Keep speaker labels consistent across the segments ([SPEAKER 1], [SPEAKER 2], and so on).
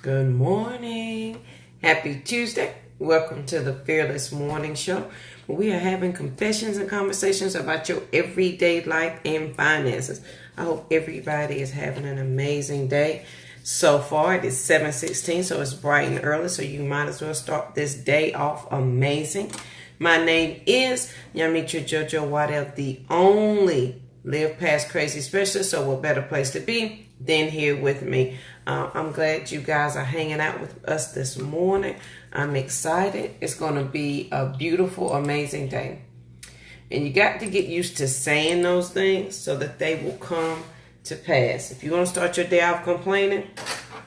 [SPEAKER 1] Good morning. Happy Tuesday. Welcome to the Fearless Morning Show. We are having confessions and conversations about your everyday life and finances. I hope everybody is having an amazing day. So far, it is 7:16, so it's bright and early, so you might as well start this day off amazing. My name is Yamitra Jojo Waddell, the only Live Past Crazy specialist, so what better place to be than here with me. I'm glad you guys are hanging out with us this morning. I'm excited. It's going to be a beautiful, amazing day. And you got to get used to saying those things so that they will come to pass. If you want to start your day off complaining,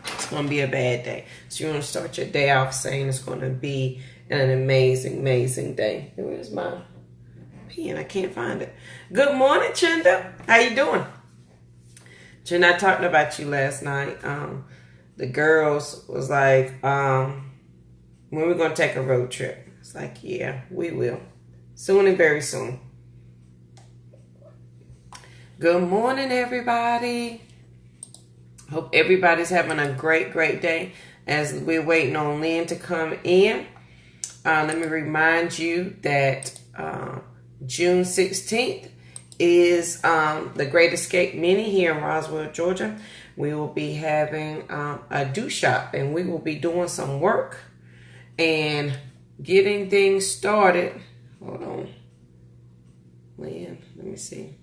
[SPEAKER 1] it's going to be a bad day. So you want to start your day off saying it's going to be an amazing, amazing day. Where's my pen? I can't find it. Good morning, Chinda. How you doing? Jen, I talked about you last night. The girls was like, when we're going to take a road trip. It's like, yeah, we will. Soon and very soon. Good morning, everybody. Hope everybody's having a great, great day as we're waiting on Lynn to come in. Let me remind you that June 16th is the Great Escape Mini here in Roswell, Georgia. We will be having a do shop, and we will be doing some work and getting things started. Hold on. Lynn, let me see.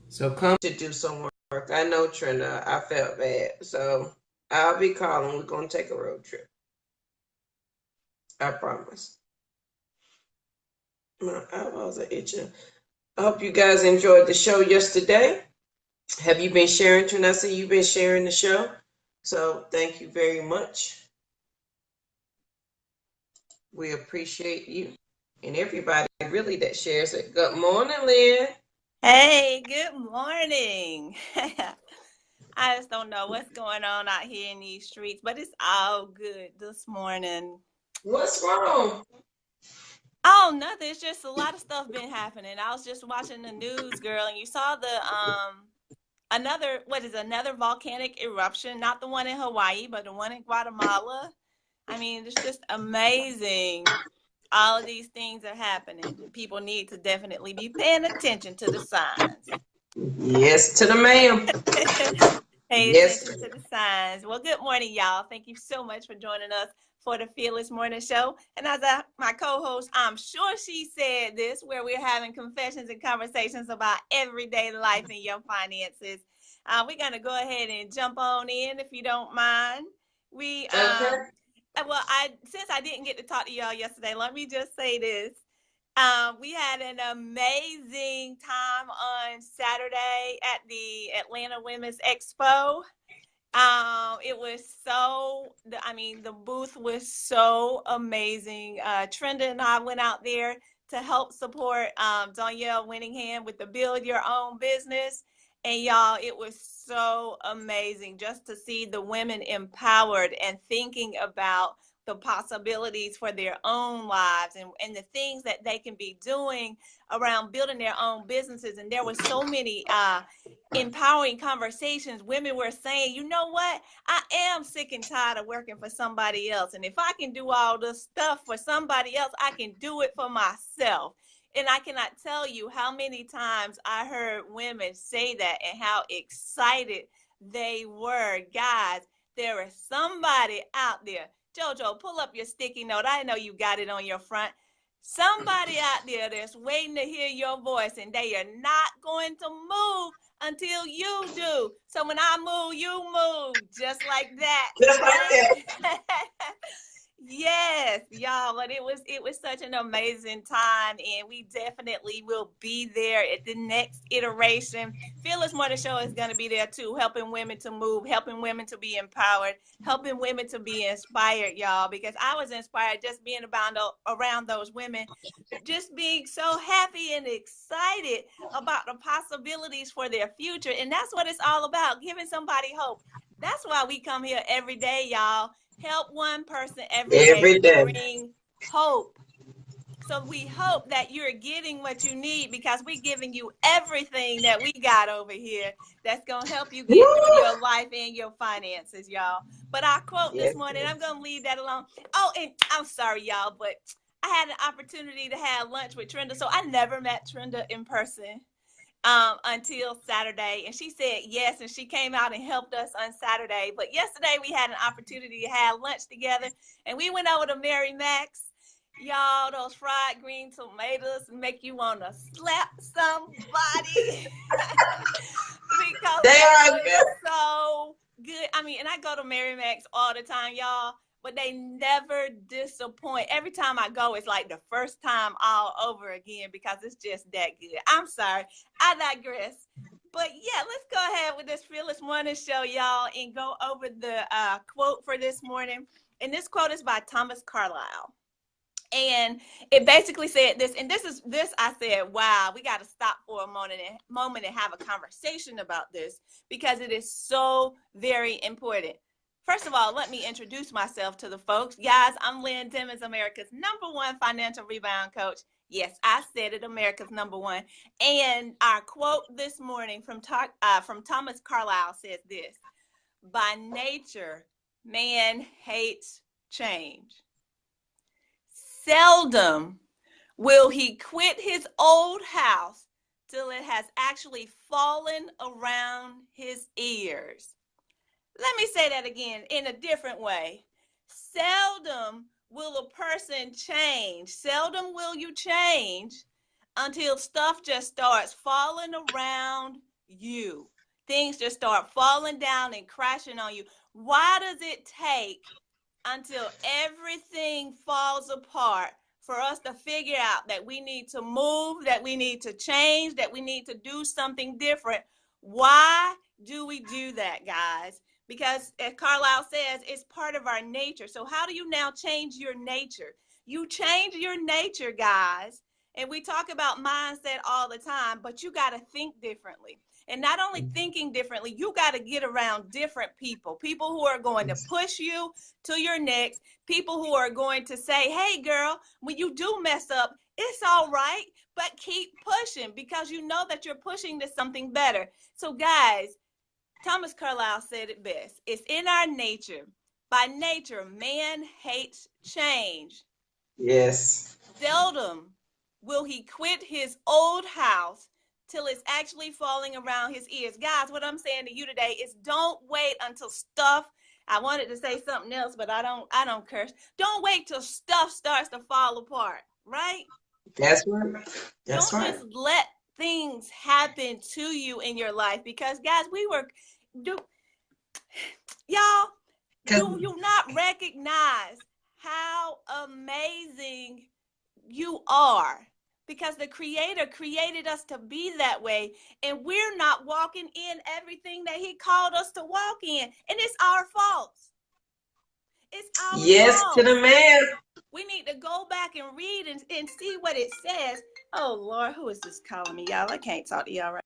[SPEAKER 1] So come to do some work. I know, Trina, I felt bad. So I'll be calling. We're going to take a road trip. I promise. My eyeballs are itching. I hope you guys enjoyed the show yesterday. Have you been sharing, Trina? I see you've been sharing the show. So thank you very much. We appreciate you and everybody really that shares it. Good morning, Lynn.
[SPEAKER 2] Hey, good morning. I just don't know what's going on out here in these streets, but it's all good this morning.
[SPEAKER 1] What's wrong?
[SPEAKER 2] Oh, nothing. It's just a lot of stuff been happening. I was just watching the news, girl, and you saw the another volcanic eruption, not the one in Hawaii, but the one in Guatemala. I mean, it's just amazing. All of these things are happening. People need to definitely be paying attention to the signs.
[SPEAKER 1] Yes, to the ma'am.
[SPEAKER 2] Pay
[SPEAKER 1] Yes.
[SPEAKER 2] attention to the signs. Well, good morning, y'all. Thank you so much for joining us for the Fearless Morning Show. And as my co-host, I'm sure she said this, where we're having confessions and conversations about everyday life and your finances. We're going to go ahead and jump on in, if you don't mind. Since I didn't get to talk to y'all yesterday, let me just say this. We had an amazing time on Saturday at the Atlanta Women's Expo. It was the booth was so amazing. Trenda and I went out there to help support Danielle Winningham with the Build Your Own Business. And y'all, it was so amazing just to see the women empowered and thinking about the possibilities for their own lives and the things that they can be doing around building their own businesses. And there were so many empowering conversations. Women were saying, you know what? I am sick and tired of working for somebody else. And if I can do all this stuff for somebody else, I can do it for myself. And I cannot tell you how many times I heard women say that and how excited they were. Guys, there is somebody out there. Jojo, pull up your sticky note. I know you got it on your front. Somebody out there that's waiting to hear your voice, and they are not going to move until you do. So when I move, you move, just like that.
[SPEAKER 1] Just like that.
[SPEAKER 2] Yes, y'all, but it was such an amazing time, and we definitely will be there at the next iteration. Fearless Morning Show is going to be there too, helping women to move, helping women to be empowered, helping women to be inspired, y'all, because I was inspired just being around those women, just being so happy and excited about the possibilities for their future. And that's what it's all about, giving somebody hope. That's why we come here every day, y'all. Help one person every day. Bring hope. So we hope that you're getting what you need, because we're giving you everything that we got over here that's going to help you get through
[SPEAKER 1] Woo!
[SPEAKER 2] your life and your finances, y'all. But our quote this
[SPEAKER 1] Yes,
[SPEAKER 2] morning,
[SPEAKER 1] yes.
[SPEAKER 2] I'm going to leave that alone. Oh, and I'm sorry, y'all, but I had an opportunity to have lunch with Trenda. So I never met Trenda in person until Saturday. And she said yes, and she came out and helped us on Saturday. But yesterday we had an opportunity to have lunch together, and we went over to Mary Mac's. Y'all, those fried green tomatoes make you want to slap somebody because
[SPEAKER 1] They
[SPEAKER 2] they
[SPEAKER 1] are
[SPEAKER 2] were
[SPEAKER 1] good.
[SPEAKER 2] so good. I mean, and I go to Mary Mac's all the time, y'all, but they never disappoint. Every time I go, it's like the first time all over again because it's just that good. I'm sorry, I digress. But yeah, let's go ahead with this Fearless Morning Show, y'all, and go over the quote for this morning. And this quote is by Thomas Carlyle. And it basically said this, and this I said, wow, we got to stop for a moment and have a conversation about this, because it is so very important. First of all, let me introduce myself to the folks. Guys, I'm Lynn Timmons, America's #1 financial rebound coach. Yes, I said it, America's #1. And our quote this morning from Thomas Carlyle says this: by nature, man hates change. Seldom will he quit his old house till it has actually fallen around his ears. Let me say that again in a different way. Seldom will a person change. Seldom will you change until stuff just starts falling around you. Things just start falling down and crashing on you. Why does it take until everything falls apart for us to figure out that we need to move, that we need to change, that we need to do something different? Why do we do that, guys? Because as Carlyle says, it's part of our nature. So how do you now change your nature? You change your nature, guys. And we talk about mindset all the time, but you got to think differently. And not only thinking differently, you got to get around different people who are going to push you to your next, people who are going to say, hey, girl, when you do mess up, it's all right, but keep pushing, because you know that you're pushing to something better. So, guys, Thomas Carlyle said it best. It's in our nature. By nature, man hates change.
[SPEAKER 1] Yes.
[SPEAKER 2] Seldom will he quit his old house till it's actually falling around his ears. Guys, what I'm saying to you today is don't wait until stuff, I wanted to say something else, but I don't curse. Don't wait till stuff starts to fall apart, right?
[SPEAKER 1] That's right. That's
[SPEAKER 2] Don't
[SPEAKER 1] right.
[SPEAKER 2] just let things happen to you in your life, because guys, y'all, do you not recognize how amazing you are? Because the Creator created us to be that way, and we're not walking in everything that He called us to walk in, and it's our fault. It's our
[SPEAKER 1] Yes to
[SPEAKER 2] fault.
[SPEAKER 1] the man.
[SPEAKER 2] We need to go back and read and see what it says. Oh Lord, who is this calling me, y'all? I can't talk to y'all right.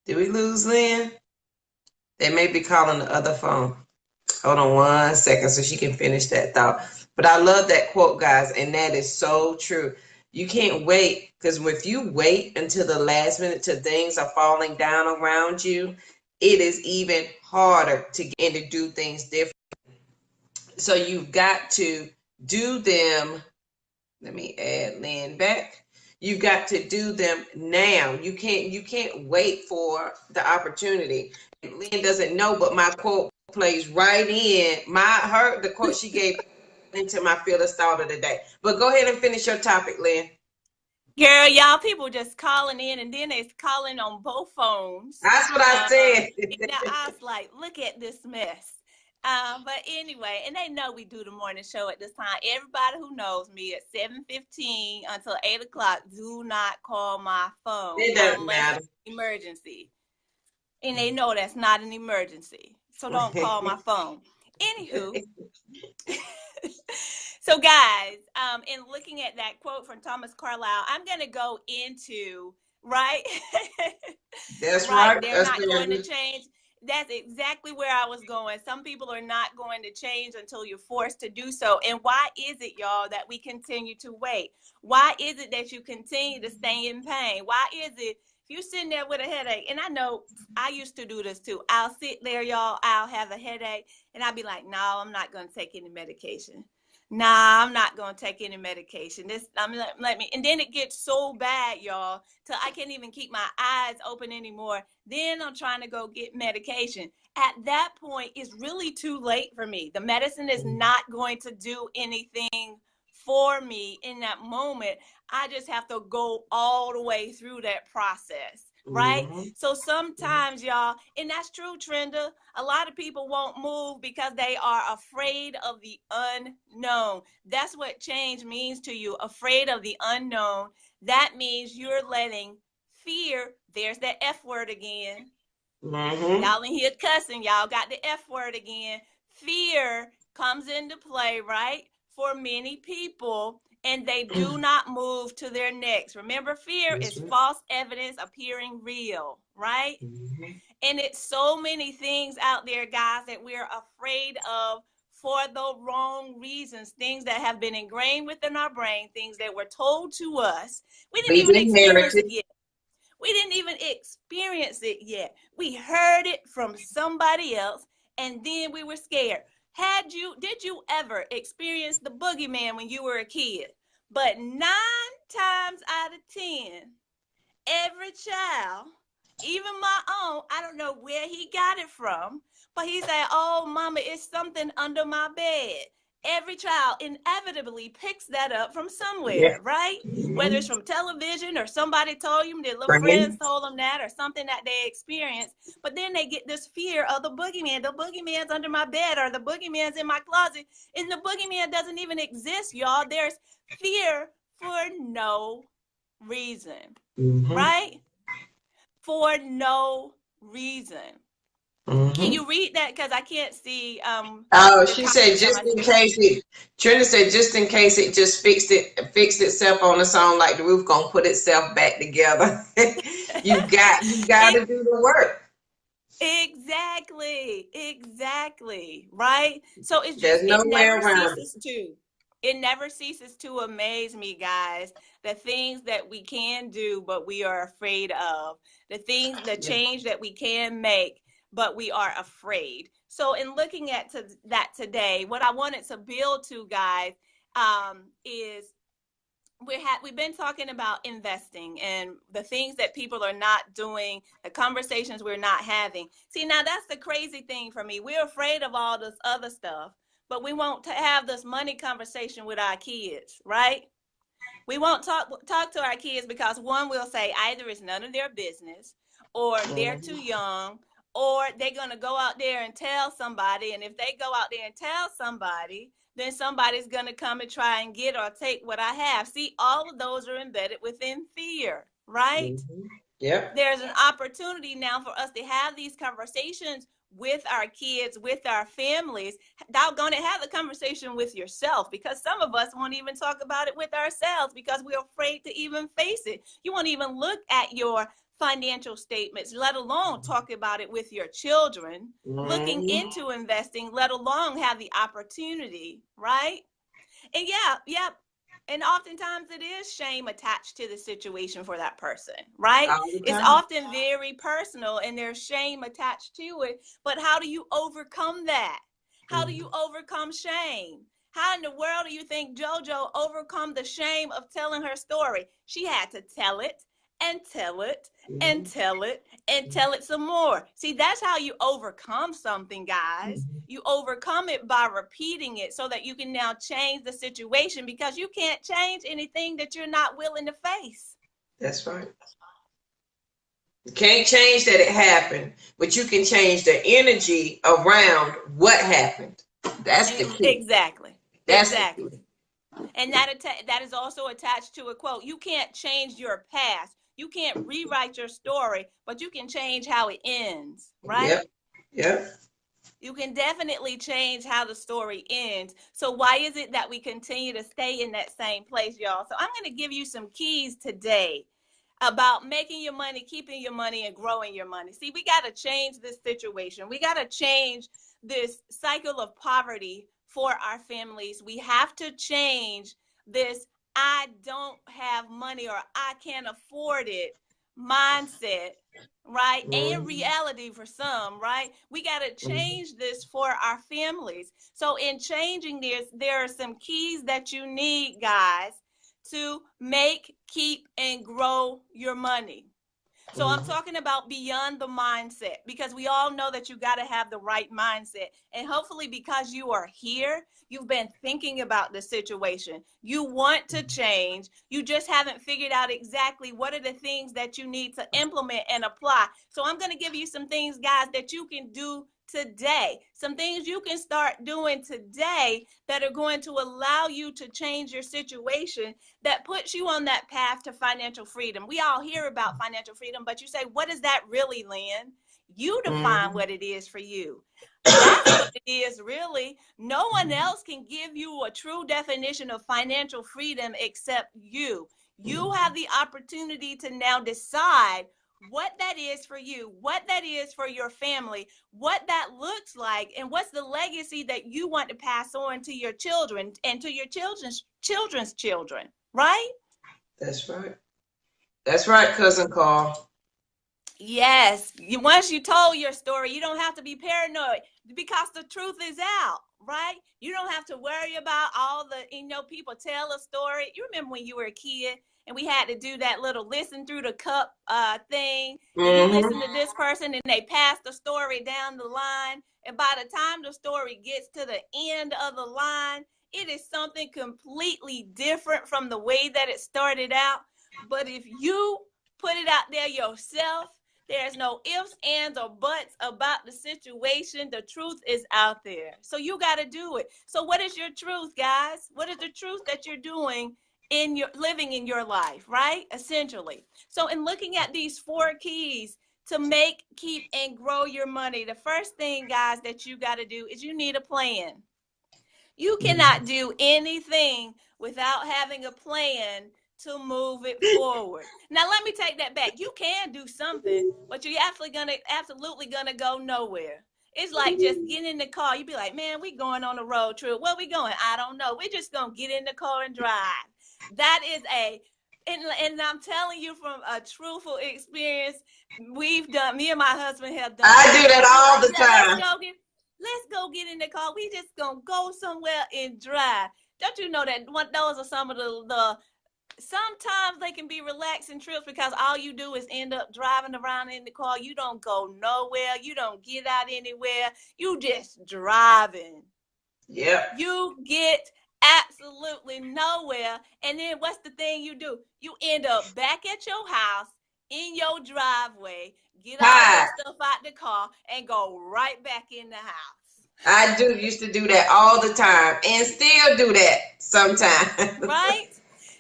[SPEAKER 1] Did we lose Lynn? They may be calling the other phone. Hold on 1 second so she can finish that thought. But I love that quote, guys, and that is so true. You can't wait, because if you wait until the last minute till things are falling down around you, it is even harder to get in to do things different. So you've got to do them. Let me add Lynn back. You've got to do them now. You can't wait for the opportunity. Lynn doesn't know, but my quote plays right in the quote she gave into my fearless thought of the day. But go ahead and finish your topic, Lynn.
[SPEAKER 2] Girl, y'all, people just calling in, and then they're calling on both phones.
[SPEAKER 1] That's what I said.
[SPEAKER 2] Now I was like, look at this mess. But anyway, and they know we do the morning show at this time. Everybody who knows me, at 7:15 until 8 o'clock, do not call my phone
[SPEAKER 1] It doesn't
[SPEAKER 2] unless
[SPEAKER 1] matter.
[SPEAKER 2] it's an emergency. And they know that's not an emergency. So don't call my phone. Anywho. So guys, in looking at that quote from Thomas Carlyle, I'm going to go into, right?
[SPEAKER 1] That's
[SPEAKER 2] Right.
[SPEAKER 1] right.
[SPEAKER 2] They're
[SPEAKER 1] That's
[SPEAKER 2] not going to
[SPEAKER 1] right.
[SPEAKER 2] change. That's exactly where I was going. Some people are not going to change until you're forced to do so. And why is it, y'all, that we continue to wait? Why is it that you continue to stay in pain? Why is it if you're sitting there with a headache? And I know I used to do this too. I'll sit there, y'all, I'll have a headache, and I'll be like, no, I'm not going to take any medication. Nah, I'm not gonna take any medication. Let me, and then it gets so bad, y'all, till I can't even keep my eyes open anymore. Then I'm trying to go get medication. At that point, it's really too late for me. The medicine is not going to do anything for me in that moment. I just have to go all the way through that process. Right?
[SPEAKER 1] Mm-hmm.
[SPEAKER 2] So sometimes, y'all, and that's true, Trenda, a lot of people won't move because they are afraid of the unknown. That's what change means to you, afraid of the unknown. That means you're letting fear, there's that F word again.
[SPEAKER 1] Mm-hmm.
[SPEAKER 2] Y'all in here cussing, y'all got the F word again. Fear comes into play, right? For many people, and they do not move to their next. Remember, fear is false evidence appearing real, right?
[SPEAKER 1] Mm-hmm.
[SPEAKER 2] And it's so many things out there, guys, that we're afraid of for the wrong reasons, things that have been ingrained within our brain, things that were told to us. We didn't even experience it yet. We didn't even experience it yet. We heard it from somebody else, and then we were scared. Did you ever experience the boogeyman when you were a kid? But 9 times out of 10, every child, even my own, I don't know where he got it from, but he said, oh, mama, it's something under my bed. Every child inevitably picks that up from somewhere, right?
[SPEAKER 1] Mm-hmm.
[SPEAKER 2] Whether it's from television or somebody told you, their little friends told them that, or something that they experienced. But then they get this fear of the boogeyman. The boogeyman's under my bed, or the boogeyman's in my closet. And the boogeyman doesn't even exist, y'all. There's fear for no reason, right? For no reason. Can you read that? Because I can't see.
[SPEAKER 1] She said just in case it. Trina said just in case it just fixed itself on its own, like the roof gonna put itself back together. you got to do the work.
[SPEAKER 2] Exactly, right? So it's
[SPEAKER 1] There's
[SPEAKER 2] just
[SPEAKER 1] no
[SPEAKER 2] it
[SPEAKER 1] way
[SPEAKER 2] never
[SPEAKER 1] around
[SPEAKER 2] ceases to. It never ceases to amaze me, guys. The things that we can do, but we are afraid of. The change that we can make, but we are afraid. So in looking at that today, what I wanted to build to, guys, is we've been talking about investing and the things that people are not doing, the conversations we're not having. See, now that's the crazy thing for me. We're afraid of all this other stuff, but we won't have this money conversation with our kids, right? We won't talk to our kids because one will say either it's none of their business, or they're too young, or they're going to go out there and tell somebody. And if they go out there and tell somebody, then somebody's going to come and try and get or take what I have. See, all of those are embedded within fear, right?
[SPEAKER 1] Yep.
[SPEAKER 2] There's an opportunity now for us to have these conversations with our kids, with our families. Doggone it, have the conversation with yourself, because some of us won't even talk about it with ourselves because we're afraid to even face it. You won't even look at your financial statements, let alone talk about it with your children, looking into investing, let alone have the opportunity, right? And yeah. And oftentimes it is shame attached to the situation for that person, right? It's often very personal and there's shame attached to it. But how do you overcome that? How do you overcome shame? How in the world do you think JoJo overcome the shame of telling her story? She had to tell it and tell it and tell it and tell it some more. See, that's how you overcome something, guys. You overcome it by repeating it so that you can now change the situation, because you can't change anything that you're not willing to face.
[SPEAKER 1] That's right. You can't change that it happened, but you can change the energy around what happened. That's the key.
[SPEAKER 2] Exactly. And that is also attached to a quote. You can't change your past. You can't rewrite your story, but you can change how it ends, right?
[SPEAKER 1] Yep.
[SPEAKER 2] You can definitely change how the story ends. So why is it that we continue to stay in that same place, y'all? So I'm going to give you some keys today about making your money, keeping your money, and growing your money. See, we got to change this situation. We got to change this cycle of poverty for our families. We have to change this I don't have money or I can't afford it mindset, right? And reality for some, right? We got to change this for our families. So in changing this, there are some keys that you need, guys, to make, keep, and grow your money. So I'm talking about beyond the mindset, because we all know that you got to have the right mindset. And hopefully because you are here, you've been thinking about the situation. You want to change. You just haven't figured out exactly what are the things that you need to implement and apply. So I'm going to give you some things, guys, that you can do today, some things you can start doing today that are going to allow you to change your situation, that puts you on that path to financial freedom. We all hear about financial freedom, but you say, what is that really, Lynn? You define what it is for you. That's what it is, really. No one else can give you a true definition of financial freedom except you. You have the opportunity to now decide what that is for you, what that is for your family, what that looks like, and what's the legacy that you want to pass on to your children and to your children's children, right?
[SPEAKER 1] That's right. That's right, Cousin Carl.
[SPEAKER 2] Yes. Once you told your story, you don't have to be paranoid because the truth is out, right? You don't have to worry about all the, people tell a story. You remember when you were a kid and we had to do that little listen through the cup thing, and you listen to this person and they pass the story down the line. And by the time the story gets to the end of the line, it is something completely different from the way that it started out. But if you put it out there yourself, there's no ifs, ands, or buts about the situation. The truth is out there. So you got to do it. So what is your truth, guys? What is the truth that you're doing in your living in your life, right? Essentially. So in looking at these 4 keys to make, keep, and grow your money, the first thing, guys, that you got to do is you need a plan. You cannot do anything without having a plan to move it forward. Now, let me take that back. You can do something, but you're absolutely gonna go nowhere. It's like just getting in the car. You'd be like, man, we going on a road trip. Where we going? I don't know. We're just gonna get in the car and drive. That is and I'm telling you from a truthful experience, me and my husband have done.
[SPEAKER 1] I do that all the time.
[SPEAKER 2] Let's go get in the car. We just gonna go somewhere and drive. Don't you know that those are some of the sometimes they can be relaxing trips, because all you do is end up driving around in the car. You don't go nowhere. You don't get out anywhere. You just driving.
[SPEAKER 1] Yep.
[SPEAKER 2] You get absolutely nowhere. And then what's the thing you do? You end up back at your house in your driveway, get all your stuff out the car, and go right back in the house.
[SPEAKER 1] I used to do that all the time and still do that sometimes.
[SPEAKER 2] Right?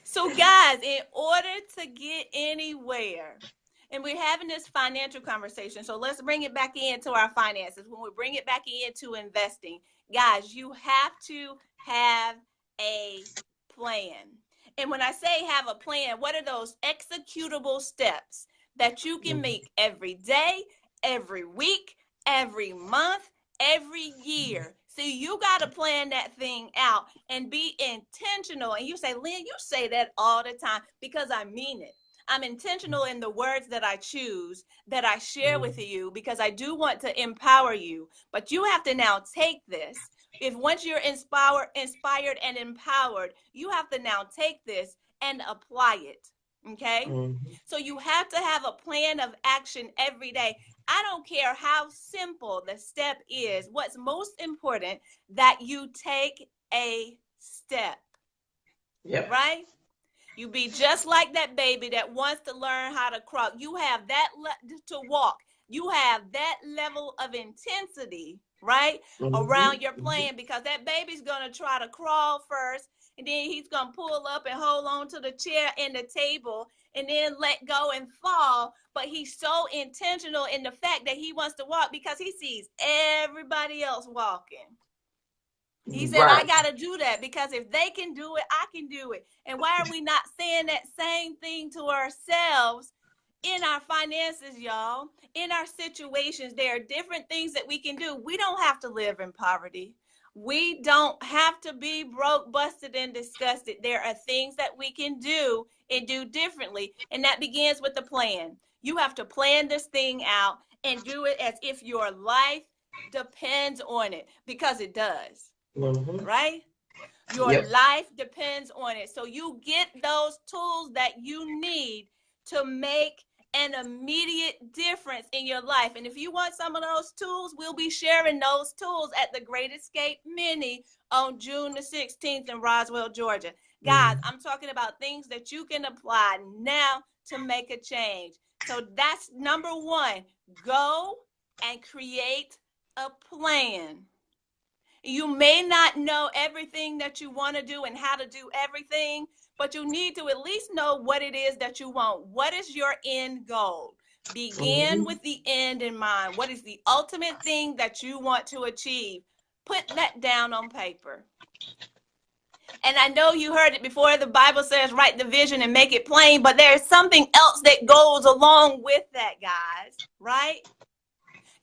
[SPEAKER 2] So guys, in order to get anywhere, and we're having this financial conversation, so let's bring it back into our finances. When we bring it back into investing, guys, you have to have a plan. And when I say have a plan, what are those executable steps that you can make every day, every week, every month, every year? So you got to plan that thing out and be intentional. And you say, Lynn, you say that all the time, because I mean it. I'm intentional in the words that I choose, that I share with you, because I do want to empower you. But you have to now take this. If once you're inspired and empowered, you have to now take this and apply it. Okay? So you have to have a plan of action every day. I don't care how simple the step is. What's most important, that you take a step.
[SPEAKER 1] Yep.
[SPEAKER 2] Right? You be just like that baby that wants to learn how to crawl. You have that to walk. You have that level of intensity, right, around your plan, because that baby's going to try to crawl first, and then he's going to pull up and hold on to the chair and the table and then let go and fall. But he's so intentional in the fact that he wants to walk because he sees everybody else walking. He said, I
[SPEAKER 1] Right.
[SPEAKER 2] got to do that because if they can do it, I can do it. And why are we not saying that same thing to ourselves in our finances, y'all? In our situations, there are different things that we can do. We don't have to live in poverty. We don't have to be broke, busted, and disgusted. There are things that we can do and do differently. And that begins with the plan. You have to plan this thing out and do it as if your life depends on it, because it does.
[SPEAKER 1] Mm-hmm.
[SPEAKER 2] Right? Your
[SPEAKER 1] Yep.
[SPEAKER 2] life depends on it. So you get those tools that you need to make an immediate difference in your life. And if you want some of those tools, we'll be sharing those tools at the Great Escape Mini on June the 16th in Roswell, Georgia. Guys,
[SPEAKER 1] Mm-hmm.
[SPEAKER 2] I'm talking about things that you can apply now to make a change. So that's number one. Go and create a plan. You may not know everything that you want to do and how to do everything, but you need to at least know what it is that you want. What is your end goal? Begin
[SPEAKER 1] Mm-hmm.
[SPEAKER 2] with the end in mind. What is the ultimate thing that you want to achieve? Put that down on paper. And I know you heard it before. The Bible says, write the vision and make it plain, but there's something else that goes along with that, guys, right?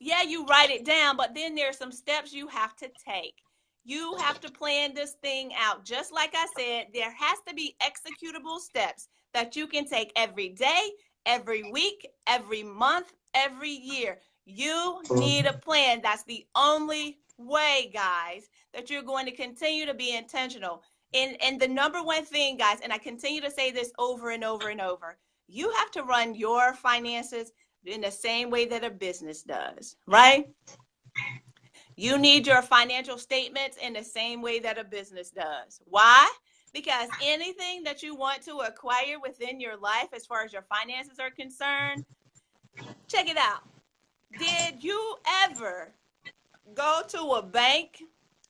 [SPEAKER 2] Yeah, you write it down, but then there's some steps you have to take. You have to plan this thing out. Just like I said, there has to be executable steps that you can take every day, every week, every month, every year. You need a plan. That's the only way, guys, that you're going to continue to be intentional. And the number one thing, guys, and I continue to say this over and over and over, you have to run your finances in the same way that a business does, right? You need your financial statements in the same way that a business does. Why? Because anything that you want to acquire within your life, as far as your finances are concerned, check it out. Did you ever go to a bank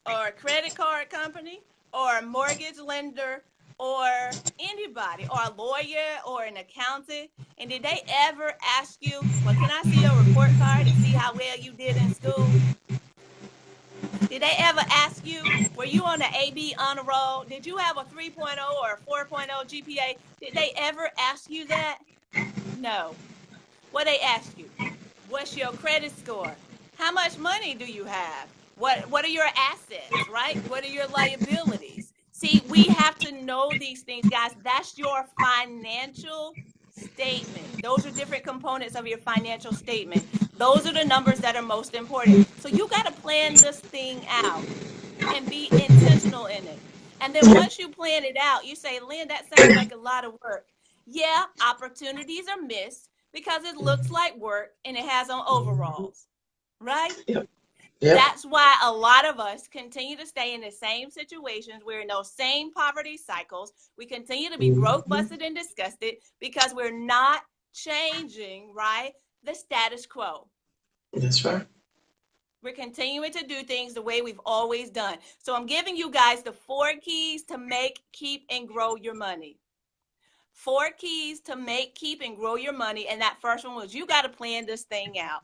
[SPEAKER 2] or a credit card company or a mortgage lender or anybody or a lawyer or an accountant, and did they ever ask you, well, can I see your report card and see how well you did in school? Did they ever ask you, were you on the AB honor roll? Did you have a 3.0 or a 4.0 GPA? Did they ever ask you that? No. What they ask you? What's your credit score? How much money do you have? What are your assets, right? What are your liabilities? See, we have to know these things, guys. That's your financial statement. Those are different components of your financial statement. Those are the numbers that are most important. So you got to plan this thing out and be intentional in it. And then once you plan it out, you say, Lynn, that sounds like a lot of work. Yeah, opportunities are missed because it looks like work and it has on overalls, right?
[SPEAKER 1] Yep. Yep.
[SPEAKER 2] That's why a lot of us continue to stay in the same situations. We're in those same poverty cycles. We continue to be broke,
[SPEAKER 1] Mm-hmm.
[SPEAKER 2] busted, and disgusted because we're not changing, right, the status quo.
[SPEAKER 1] That's right.
[SPEAKER 2] We're continuing to do things the way we've always done. So I'm giving you guys the 4 keys to make, keep, and grow your money. 4 keys to make, keep, and grow your money. And that first one was you got to plan this thing out.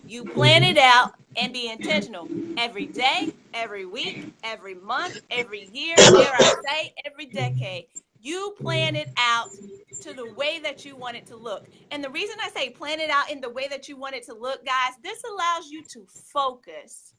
[SPEAKER 2] You plan it out and be intentional every day, every week, every month, every year, dare I say, every decade. You plan it out to the way that you want it to look. And the reason I say plan it out in the way that you want it to look, guys, this allows you to focus,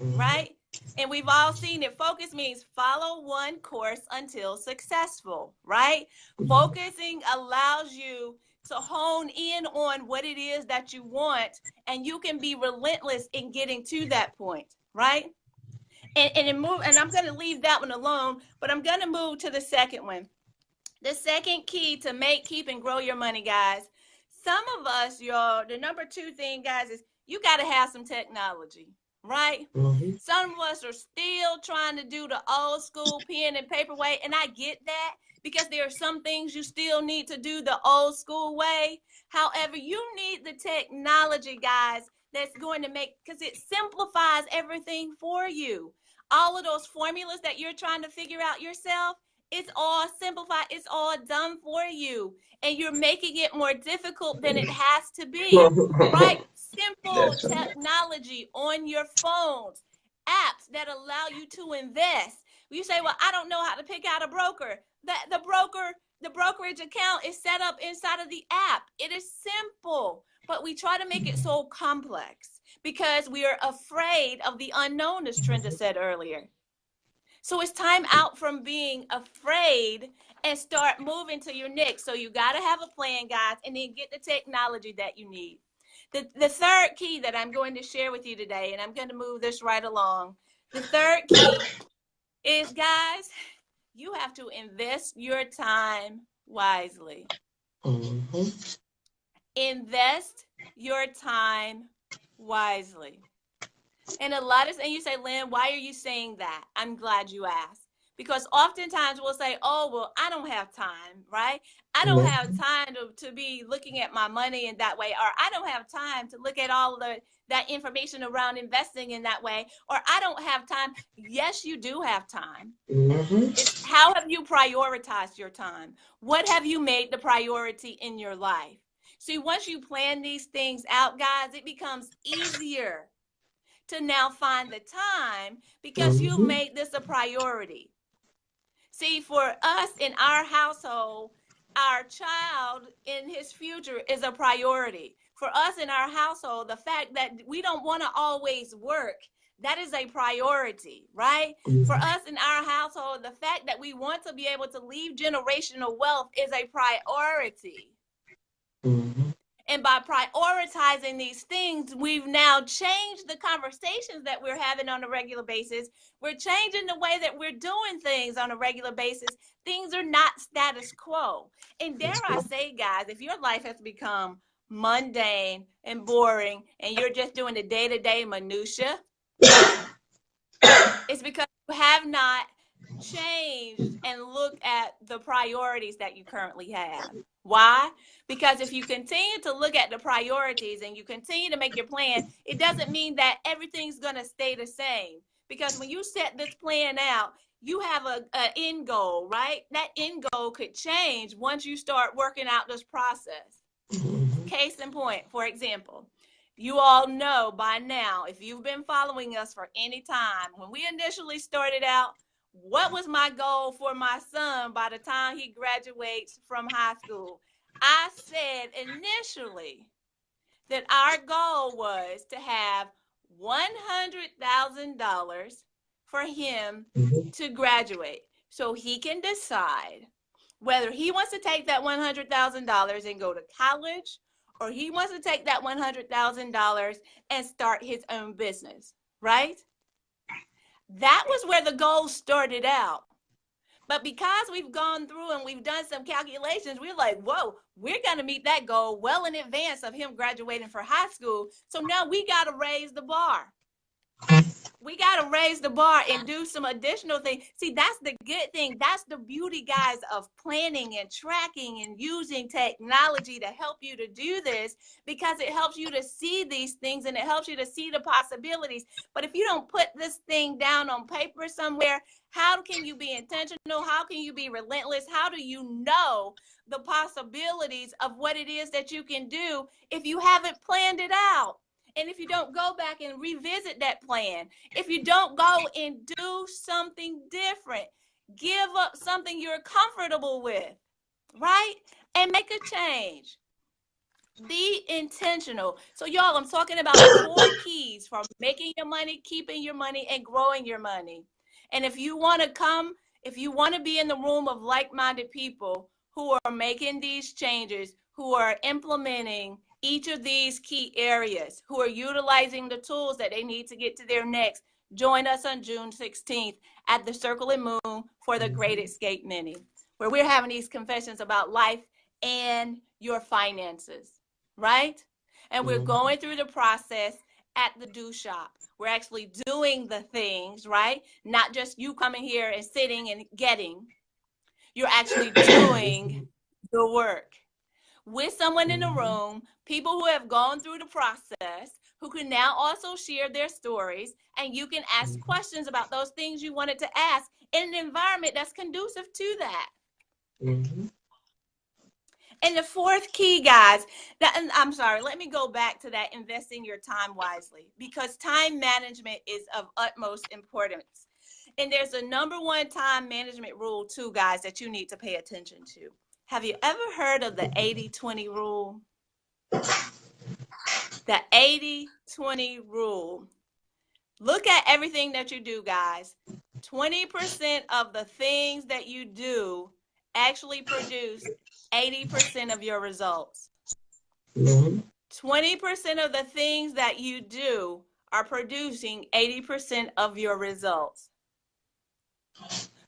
[SPEAKER 2] right? And we've all seen it. Focus means follow one course until successful, right? Focusing allows you to hone in on what it is that you want, and you can be relentless in getting to that point, right? And I'm going to leave that one alone, but I'm going to move to the second one. The second key to make, keep, and grow your money, guys. Some of us, y'all, the number 2 thing, guys, is you got to have some technology, right?
[SPEAKER 1] Mm-hmm.
[SPEAKER 2] Some of us are still trying to do the old school pen and paper way, and I get that because there are some things you still need to do the old school way. However, you need the technology, guys, that's going to make, because it simplifies everything for you. All of those formulas that you're trying to figure out yourself, it's all simplified, it's all done for you, and you're making it more difficult than it has to be, right? Simple
[SPEAKER 1] That's right.
[SPEAKER 2] technology on your phones. apps that allow you to invest. You say, well, I don't know how to pick out a broker. The brokerage account is set up inside of the app. It is simple, but we try to make it so complex because we are afraid of the unknown, as Trenda said earlier. So it's time out from being afraid and start moving to your next. So you got to have a plan, guys, and then get the technology that you need. The third key that I'm going to share with you today, and I'm going to move this right along. The third key is, guys, you have to invest your time wisely. Invest your time wisely. And you say, Lynn, why are you saying that? I'm glad you asked. Because oftentimes we'll say, oh, well, I don't have time, right? I don't have time to be looking at my money in that way, or I don't have time to look at all of that information around investing in that way, or I don't have time. Yes, you do have time. It's how have you prioritized your time? What have you made the priority in your life? See, once you plan these things out, guys, it becomes easier to now find the time because you've made this a priority. See, for us in our household, our child in his future is a priority. For us in our household, the fact that we don't want to always work, that is a priority, right? For us in our household, the fact that we want to be able to leave generational wealth is a priority. And by prioritizing these things, we've now changed the conversations that we're having on a regular basis. We're changing the way that we're doing things on a regular basis. Things are not status quo. And dare I say, guys, if your life has become mundane and boring and you're just doing the day-to-day minutia, it's because you have not changed and looked at the priorities that you currently have. Why? Because if you continue to look at the priorities and you continue to make your plan, it doesn't mean that everything's going to stay the same. Because when you set this plan out, you have an end goal, right? That end goal could change once you start working out this process. Case in point, for example, you all know by now, if you've been following us for any time, when we initially started out, what was my goal for my son by the time he graduates from high school? I said initially that our goal was to have $100,000 for him to graduate so he can decide whether he wants to take that $100,000 and go to college or he wants to take that $100,000 and start his own business, right? That was where the goal started out. But because we've gone through and we've done some calculations, we're like, whoa, we're going to meet that goal well in advance of him graduating for high school. So now we got to raise the bar. We got to raise the bar and do some additional things. See, that's the good thing. That's the beauty, guys, of planning and tracking and using technology to help you to do this, because it helps you to see these things and it helps you to see the possibilities. But if you don't put this thing down on paper somewhere, how can you be intentional? How can you be relentless? How do you know the possibilities of what it is that you can do if you haven't planned it out? And if you don't go back and revisit that plan, if you don't go and do something different, give up something you're comfortable with, right? And make a change. Be intentional. So y'all, I'm talking about 4 keys for making your money, keeping your money, and growing your money. And if you want to be in the room of like-minded people who are making these changes, who are implementing each of these key areas, who are utilizing the tools that they need to get to their next, join us on June 16th at the Circle and Moon for the Great Escape Mini, where we're having these confessions about life and your finances, right? And we're going through the process at the Do Shop. We're actually doing the things, right? Not just you coming here and sitting and getting. You're actually doing the work with someone in the room, people who have gone through the process, who can now also share their stories, and you can ask questions about those things you wanted to ask in an environment that's conducive to that. And the fourth key, guys, and I'm sorry, let me go back to that investing your time wisely, because time management is of utmost importance. And there's a number one time management rule too, guys, that you need to pay attention to. Have you ever heard of the 80-20 rule? The 80-20 rule. Look at everything that you do, guys. 20% of the things that you do actually produce 80% of your results. 20% of the things that you do are producing 80% of your results.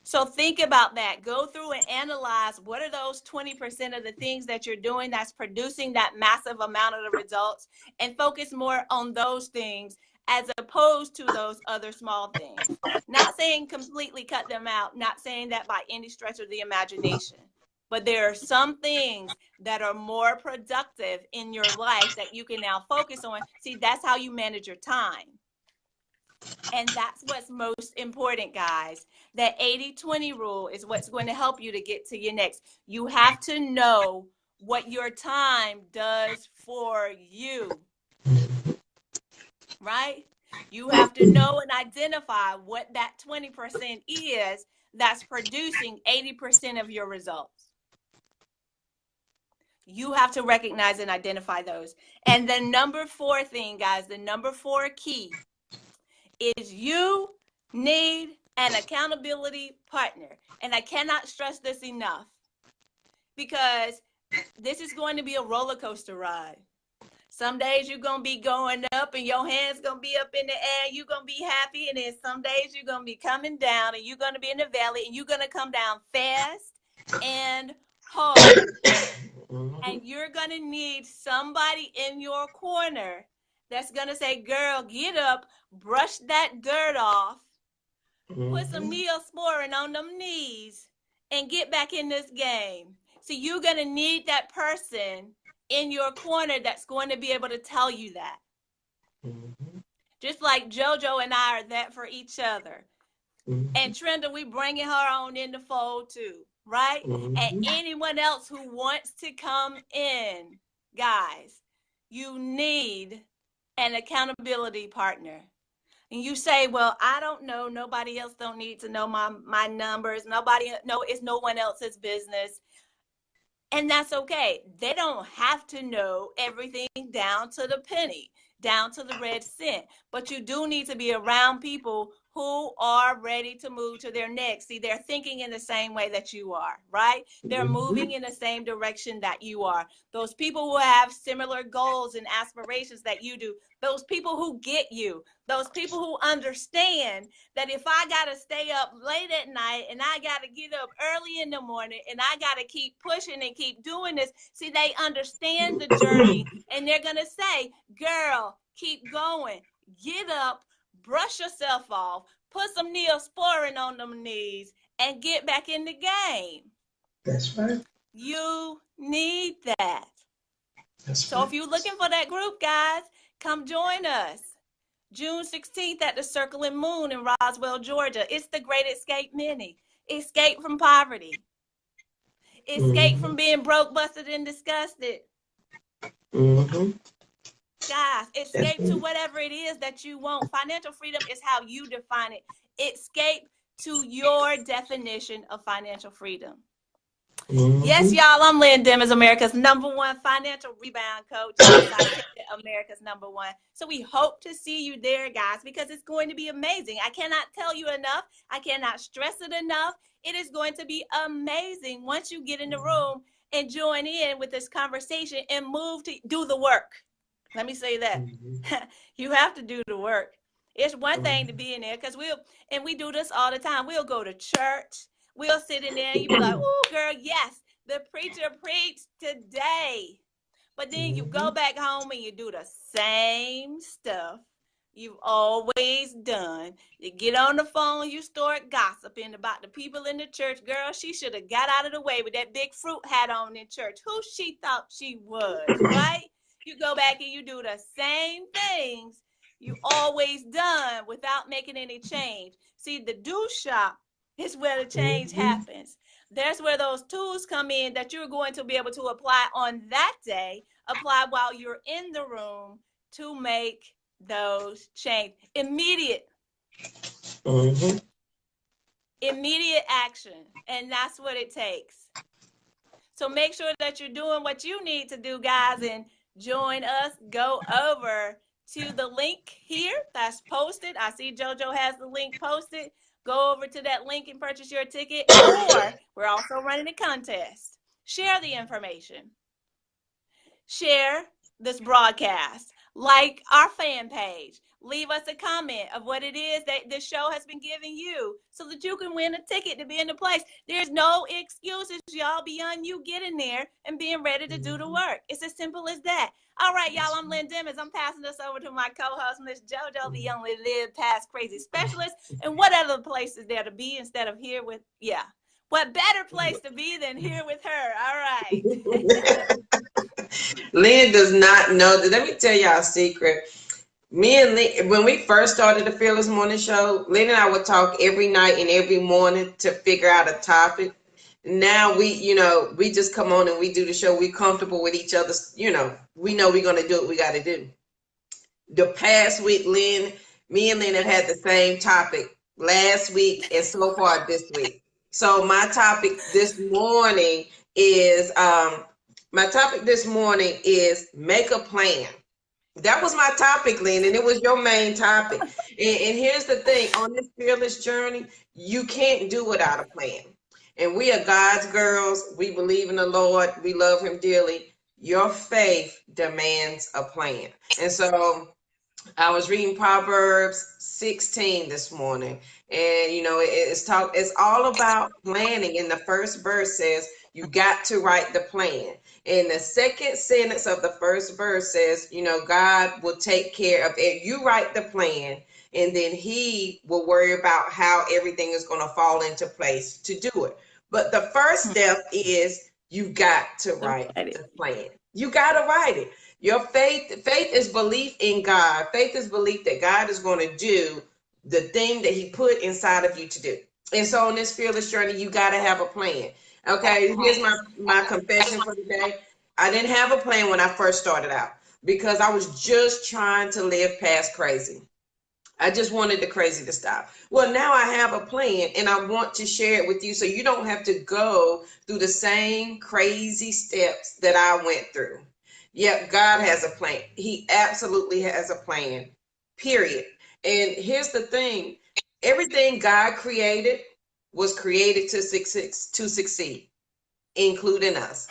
[SPEAKER 2] So think about that. Go through and analyze what are those 20% of the things that you're doing that's producing that massive amount of the results, and focus more on those things as opposed to those other small things. Not saying completely cut them out, not saying that by any stretch of the imagination, but there are some things that are more productive in your life that you can now focus on. See, that's how you manage your time. And that's what's most important, guys. That 80-20 rule is what's going to help you to get to your next. You have to know what your time does for you, right? You have to know and identify what that 20% is that's producing 80% of your results. You have to recognize and identify those. And the number 4 thing, guys, the number 4 key is you need an accountability partner. And I cannot stress this enough, because this is going to be a roller coaster ride. Some days you're going to be going up and your hands going to be up in the air. You're going to be happy. And then some days you're going to be coming down and you're going to be in the valley, and you're going to come down fast and hard. And you're going to need somebody in your corner that's going to say, girl, get up, brush that dirt off, put some Neosporin on them knees, and get back in this game. So you're going to need that person in your corner that's going to be able to tell you that. Just like JoJo and I are that for each other. And Trenda, we bringing her on in the fold too, right? And anyone else who wants to come in, guys, you need an accountability partner. And you say, well, I don't know. Nobody else don't need to know my numbers. It's no one else's business. And that's okay. They don't have to know everything down to the penny, down to the red cent. But you do need to be around people who are ready to move to their next. See, they're thinking in the same way that you are, right? They're moving in the same direction that you are. Those people who have similar goals and aspirations that you do, those people who get you, those people who understand that if I got to stay up late at night and I got to get up early in the morning and I got to keep pushing and keep doing this, see, they understand the journey, and they're going to say, girl, keep going, get up, brush yourself off, put some Neosporin on them knees, and get back in the game.
[SPEAKER 1] That's right.
[SPEAKER 2] You need that.
[SPEAKER 1] That's
[SPEAKER 2] right.
[SPEAKER 1] If
[SPEAKER 2] you're looking for that group, guys, come join us. June 16th at the Circle and Moon in Roswell, Georgia. It's the Great Escape Mini. Escape from poverty. Escape from being broke, busted, and disgusted. Guys, escape to whatever it is that you want. Financial freedom is how you define it. Escape to your definition of financial freedom. Yes, y'all, I'm Lynn Dimmons, America's #1 financial rebound coach. America's #1. So we hope to see you there, guys, because it's going to be amazing. I cannot tell you enough. I cannot stress it enough. It is going to be amazing once you get in the room and join in with this conversation and move to do the work. Let me say that. You have to do the work. It's one thing to be in there, because we do this all the time. We'll go to church. We'll sit in there and you be like, oh, girl, yes, the preacher preached today. But then you go back home and you do the same stuff you've always done. You get on the phone, you start gossiping about the people in the church. Girl, she should have got out of the way with that big fruit hat on in church. Who she thought she was, right? You go back and you do the same things you always done without making any change. See, the do shop is where the change happens. there's where those tools come in that you're going to be able to apply on that day, apply while you're in the room to make those change. Immediate action. And that's what it takes. So make sure that you're doing what you need to do, guys, and join us. Go over to the link here that's posted. I see JoJo has the link posted. Go over to that link and purchase your ticket. Or we're also running a contest. Share the information. Share this broadcast. Like our fan page. Leave us a comment of what it is that this show has been giving you so that you can win a ticket to be in the place. There's no excuses, y'all, beyond you getting there and being ready to do the work. It's as simple as that. All right, y'all, I'm Lynn Dimmons. I'm passing this over to my co-host, Miss JoJo, the only live past crazy specialist. And what other place is there to be instead of here with, what better place to be than here with her? All right.
[SPEAKER 1] Lynn does not know. Let me tell y'all a secret. Me and Lynn, when we first started the Fearless Morning Show, Lynn and I would talk every night and every morning to figure out a topic. Now we just come on and we do the show. We're comfortable with each other. We know we're going to do what we got to do. The past week, me and Lynn have had the same topic last week and so far this week. So my topic this morning is make a plan. That was my topic, Lynn, and it was your main topic. And here's the thing, on this fearless journey, you can't do without a plan. And we are God's girls. We believe in the Lord. We love him dearly. Your faith demands a plan. And so I was reading Proverbs 16 this morning, and it's all about planning. And the first verse says, you got to write the plan. And the second sentence of the first verse says, God will take care of it. You write the plan, and then he will worry about how everything is going to fall into place to do it. But the first step is you got to write the plan. You got to write it. Your faith is belief in God. Faith is belief that God is going to do the thing that he put inside of you to do. And so on this fearless journey, you got to have a plan. Okay, here's my confession for today. I didn't have a plan when I first started out because I was just trying to live past crazy. I just wanted the crazy to stop. Well, now I have a plan and I want to share it with you so you don't have to go through the same crazy steps that I went through. Yep, God has a plan. He absolutely has a plan, period. And here's the thing. Everything God created was created to succeed, including us.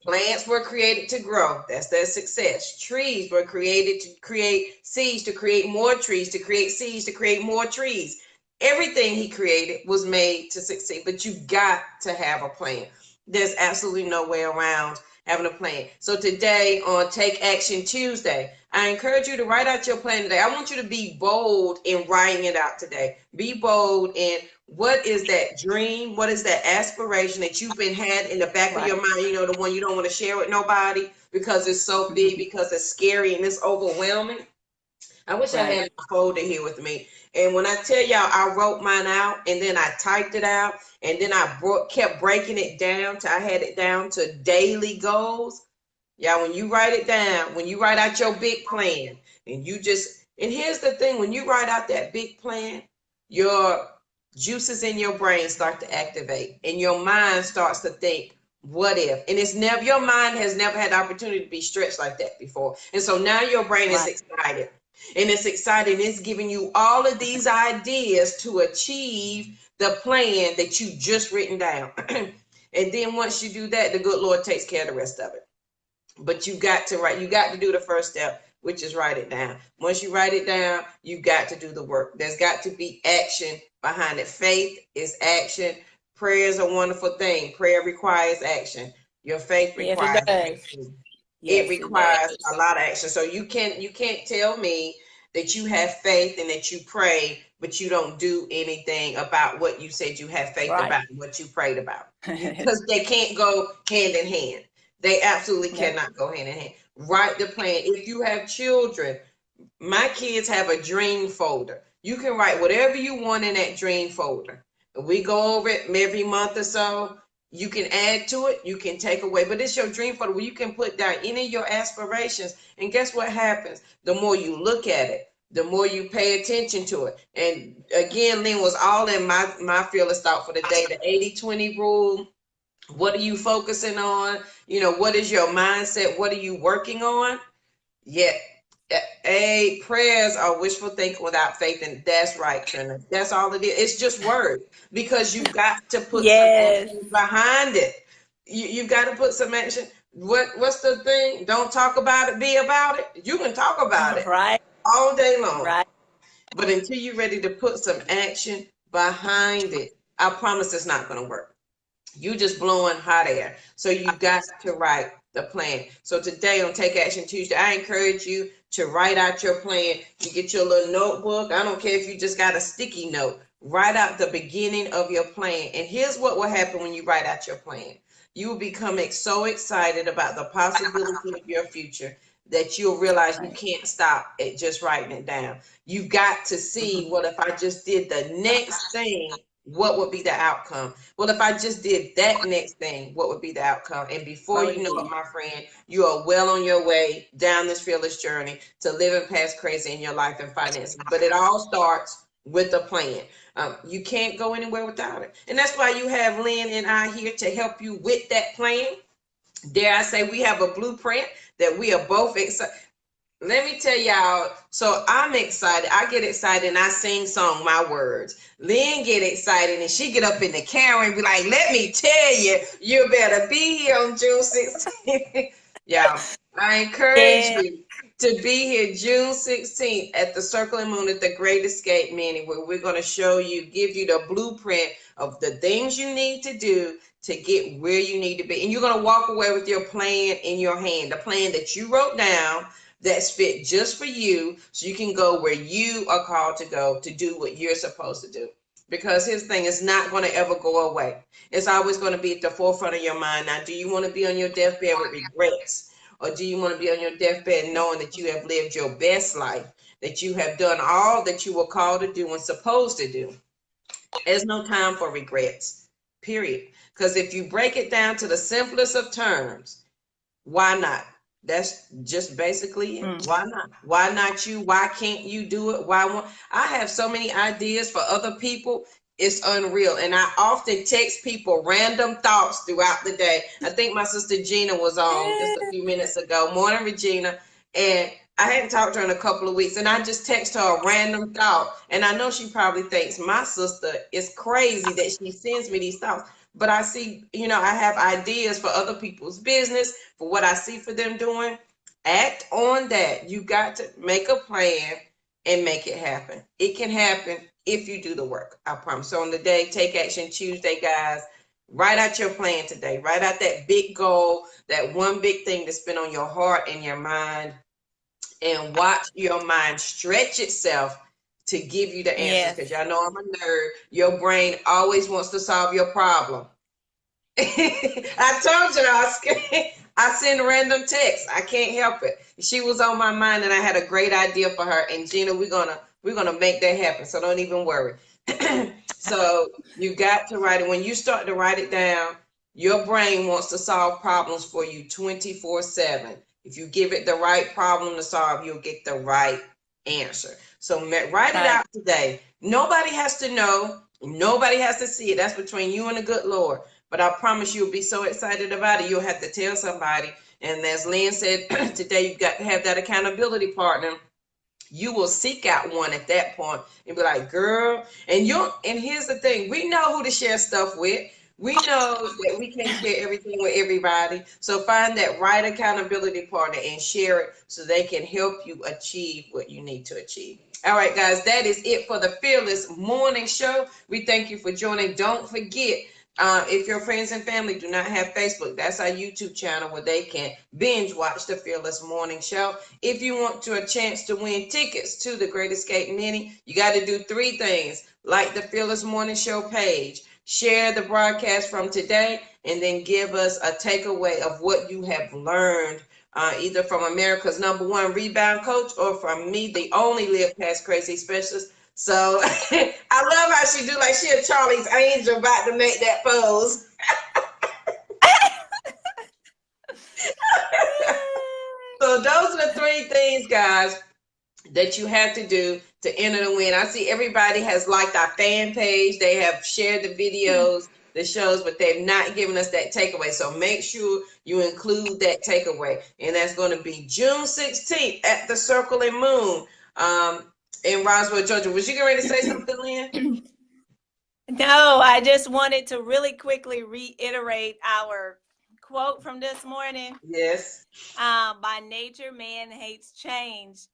[SPEAKER 1] Plants were created to grow. That's their success. Trees were created to create seeds, to create more trees, to create seeds, to create more trees. Everything he created was made to succeed, but you got to have a plan. There's absolutely no way around having a plan. So today on Take Action Tuesday, I encourage you to write out your plan today. I want you to be bold in writing it out today. Be bold in what is that dream? What is that aspiration that you've been had in the back of your mind? The one you don't want to share with nobody because it's so big, because it's scary and it's overwhelming. I wish I had a folder here with me. And when I tell y'all, I wrote mine out and then I typed it out and then I kept breaking it down till I had it down to daily goals. Yeah, when you write it down, when you write out your big plan, and here's the thing, when you write out that big plan, your juices in your brain start to activate and your mind starts to think, what if? And your mind has never had the opportunity to be stretched like that before. And so now your brain is excited. And it's exciting. It's giving you all of these ideas to achieve the plan that you just written down. And then once you do that, the good Lord takes care of the rest of it. But you got to do the first step, which is write it down. Once you write it down, you got to do the work. There's got to be action behind it. Faith is action. Prayer is a wonderful thing. Prayer requires action. Your faith requires action. It requires a lot of action. So you can't tell me that you have faith and that you pray, but you don't do anything about what you said you have faith about and what you prayed about. Because they can't go hand in hand. They absolutely cannot go hand in hand. Write the plan. If you have children, my kids have a dream folder. You can write whatever you want in that dream folder. We go over it every month or so. You can add to it, you can take away, but it's your dream photo where you can put down any of your aspirations. And guess what happens? The more you look at it, the more you pay attention to it. And again, Lynn was all in my fearless thought for the day, the 80-20 rule. What are you focusing on? You know, what is your mindset? What are you working on? Yeah. Prayers are wishful thinking without faith, and that's right, Trina. That's all it is. It's just words, because you've got to put some
[SPEAKER 2] Yes.
[SPEAKER 1] action behind it. You've got to put some action. What's the thing? Don't talk about it, be about it. You can talk about it
[SPEAKER 2] Right.
[SPEAKER 1] all day long,
[SPEAKER 2] Right.
[SPEAKER 1] but until you're ready to put some action behind it, I promise it's not going to work. You just blowing hot air. So you got to write the plan. So today on Take Action Tuesday, I encourage you to write out your plan. You get your little notebook. I don't care if you just got a sticky note. Write out the beginning of your plan. And here's what will happen when you write out your plan. You will become so excited about the possibility of your future that you'll realize you can't stop at just writing it down. You've got to see, what if I just did the next thing? What would be the outcome? Well, if I just did that next thing, what would be the outcome? And before you know it, my friend, you are well on your way down this fearless journey to living past crazy in your life and finances. But it all starts with a plan. You can't go anywhere without it. And that's why you have Lynn and I here to help you with that plan. Dare I say, we have a blueprint that we are both excited. Let me tell y'all, so I'm excited. I get excited and I sing song my words. Lynn get excited and she get up in the camera and be like, let me tell you, you better be here on June 16th. Y'all, I encourage you to be here June 16th at the Circle and Moon at the Great Escape Mini, where we're going to show you, give you the blueprint of the things you need to do to get where you need to be. And you're going to walk away with your plan in your hand, the plan that you wrote down, that's fit just for you, so you can go where you are called to go to do what you're supposed to do. Because his thing is not going to ever go away. It's always going to be at the forefront of your mind. Now, do you want to be on your deathbed with regrets? Or do you want to be on your deathbed knowing that you have lived your best life, that you have done all that you were called to do and supposed to do? There's no time for regrets, period. Because if you break it down to the simplest of terms, why not? That's just basically it. Why not? Why not you? Why can't you do it? Why won't I have so many ideas for other people? It's unreal. And I often text people random thoughts throughout the day. I think my sister Gina was on just a few minutes ago. Morning, Regina. And I hadn't talked to her in a couple of weeks. And I just text her a random thought. And I know she probably thinks my sister is crazy that she sends me these thoughts. But I see, you know, I have ideas for other people's business, for what I see for them doing. Act on that. You got to make a plan and make it happen. It can happen if you do the work, I promise. So on the day, Take Action Tuesday, guys, write out your plan today. Write out that big goal, that one big thing that's been on your heart and your mind, and watch your mind stretch itself to give you the answers. Because y'all know I'm a nerd. Your brain always wants to solve your problem. I told you I send random texts. I can't help it. She was on my mind and I had a great idea for her. And Gina, we're gonna make that happen. So don't even worry. So you got to write it. When you start to write it down, your brain wants to solve problems for you 24/7. If you give it the right problem to solve, you'll get the right answer. So write it out today. Nobody has to know. Nobody has to see it. That's between you and the good Lord. But I promise you'll be so excited about it, you'll have to tell somebody. And as Lynn said today, you've got to have that accountability partner. You will seek out one at that point and be like, girl, and here's the thing, we know who to share stuff with. We know that we can't share everything with everybody. So find that right accountability partner and share it so they can help you achieve what you need to achieve. All right, guys, that is it for the Fearless Morning Show. We thank you for joining. Don't forget, if your friends and family do not have Facebook, that's our YouTube channel where they can binge watch the Fearless Morning Show. If you want a chance to win tickets to the Great Escape Mini, you got to do 3 things. Like the Fearless Morning Show page, share the broadcast from today, and then give us a takeaway of what you have learned, either from America's #1 rebound coach or from me, the only Live Past Crazy specialist. So I love how she do, like she a Charlie's Angel about to make that pose. So those are the 3 things, guys, that you have to do to enter the win. I see everybody has liked our fan page. They have shared the videos, the shows, but they've not given us that takeaway. So make sure you include that takeaway. And that's going to be June 16th at the Circle and Moon in Roswell, Georgia. Was you getting ready to say something, Lynn?
[SPEAKER 2] No, I just wanted to really quickly reiterate our quote from this morning.
[SPEAKER 1] Yes.
[SPEAKER 2] By nature, man hates change.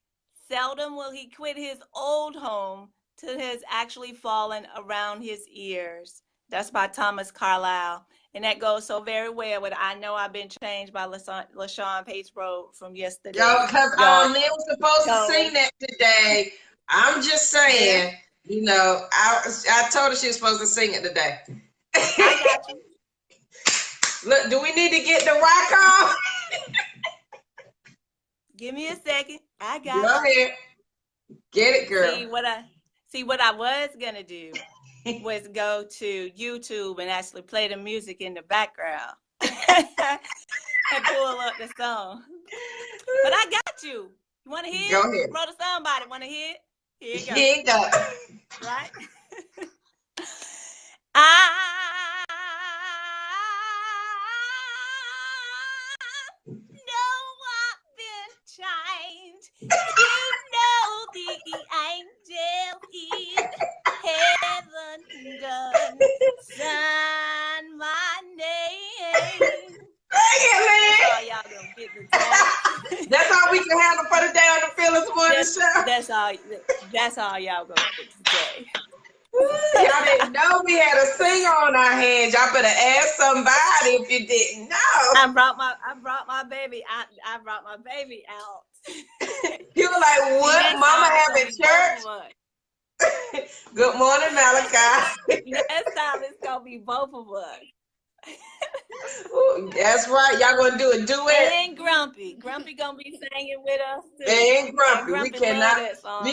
[SPEAKER 2] Seldom will he quit his old home till it has actually fallen around his ears. That's by Thomas Carlyle. And that goes so very well with I Know I've Been Changed by LaShawn Pagebrough from yesterday.
[SPEAKER 1] Yo, because Lynn was supposed to sing that today. I'm just saying, you know, I told her she was supposed to sing it today.
[SPEAKER 2] I got you.
[SPEAKER 1] Look, do we need to get the rock on?
[SPEAKER 2] Give me a second. I got
[SPEAKER 1] Go ahead. Get it, girl.
[SPEAKER 2] See what I was gonna do was go to YouTube and actually play the music in the background and pull up the song. But I got you. You want to hear?
[SPEAKER 1] Go ahead.
[SPEAKER 2] Brother somebody want to hear? Here you go.
[SPEAKER 1] Here you go.
[SPEAKER 2] Right? I know I've been changed. You know the angel in heaven done sign my name.
[SPEAKER 1] Bring it, Lynn.
[SPEAKER 2] Oh, y'all gonna get the time.
[SPEAKER 1] That's all we can handle for the day on the Fearless Morning Show.
[SPEAKER 2] That's all y'all gonna get today.
[SPEAKER 1] Y'all didn't know we had a singer on our hands. Y'all better ask somebody if you didn't know.
[SPEAKER 2] I brought my baby out. I brought my baby out.
[SPEAKER 1] You were like, what? Mama having church? Good morning, Malachi.
[SPEAKER 2] Next time it's gonna be both of us.
[SPEAKER 1] That's right. Y'all gonna do a duet.
[SPEAKER 2] And Grumpy gonna be singing with us too.
[SPEAKER 1] And Grumpy. We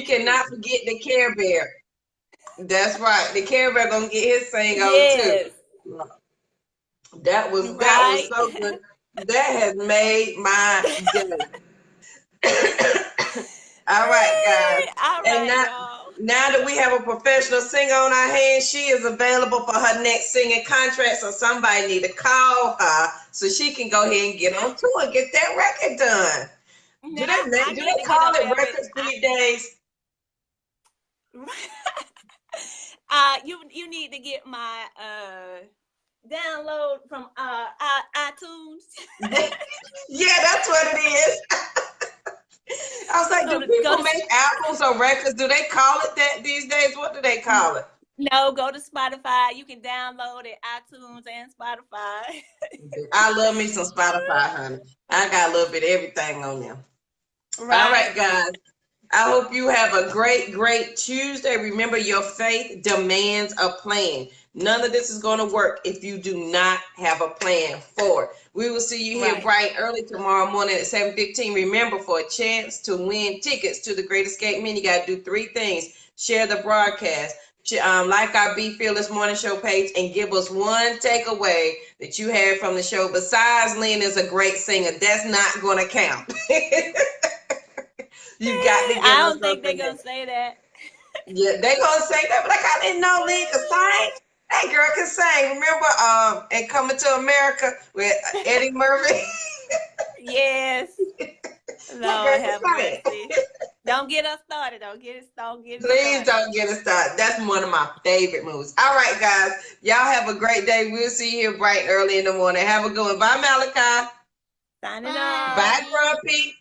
[SPEAKER 1] cannot forget the Care Bear. That's right. The Care Bear gonna get his sing on too. That was so good. That has made my day. All right, guys.
[SPEAKER 2] All right,
[SPEAKER 1] and now that we have a professional singer on our hands, she is available for her next singing contract. So somebody need to call her so she can go ahead and get on tour and get that record done. Do they call it records these days?
[SPEAKER 2] You need to get my download from iTunes.
[SPEAKER 1] Yeah, that's what it is. I was like, do people make albums or records? Do they call it that these days? What do they call it?
[SPEAKER 2] No, go to Spotify. You can download it, iTunes and Spotify.
[SPEAKER 1] I love me some Spotify, honey. I got a little bit of everything on there. Right. All right, guys. I hope you have a great, great Tuesday. Remember, your faith demands a plan. None of this is going to work if you do not have a plan for it. We will see you here bright and early tomorrow morning at 7:15. Remember, for a chance to win tickets to the Great Escape Men, you got to do 3 things. Share the broadcast, like our Be Fearless Morning Show page, and give us one takeaway that you had from the show. Besides, Lynn is a great singer. That's not going to count. You got to give
[SPEAKER 2] I don't think they're going to say that.
[SPEAKER 1] Yeah, they're going to say that, but like, I didn't know Lynn could sing. That girl can sing. Remember and Coming to America with Eddie Murphy?
[SPEAKER 2] Yes. Lord have mercy. Don't get us started.
[SPEAKER 1] Please don't get us started. That's one of my favorite movies. All right, guys. Y'all have a great day. We'll see you here bright and early in the morning. Have a good one. Bye, Malachi.
[SPEAKER 2] Signing off.
[SPEAKER 1] Bye, Grumpy.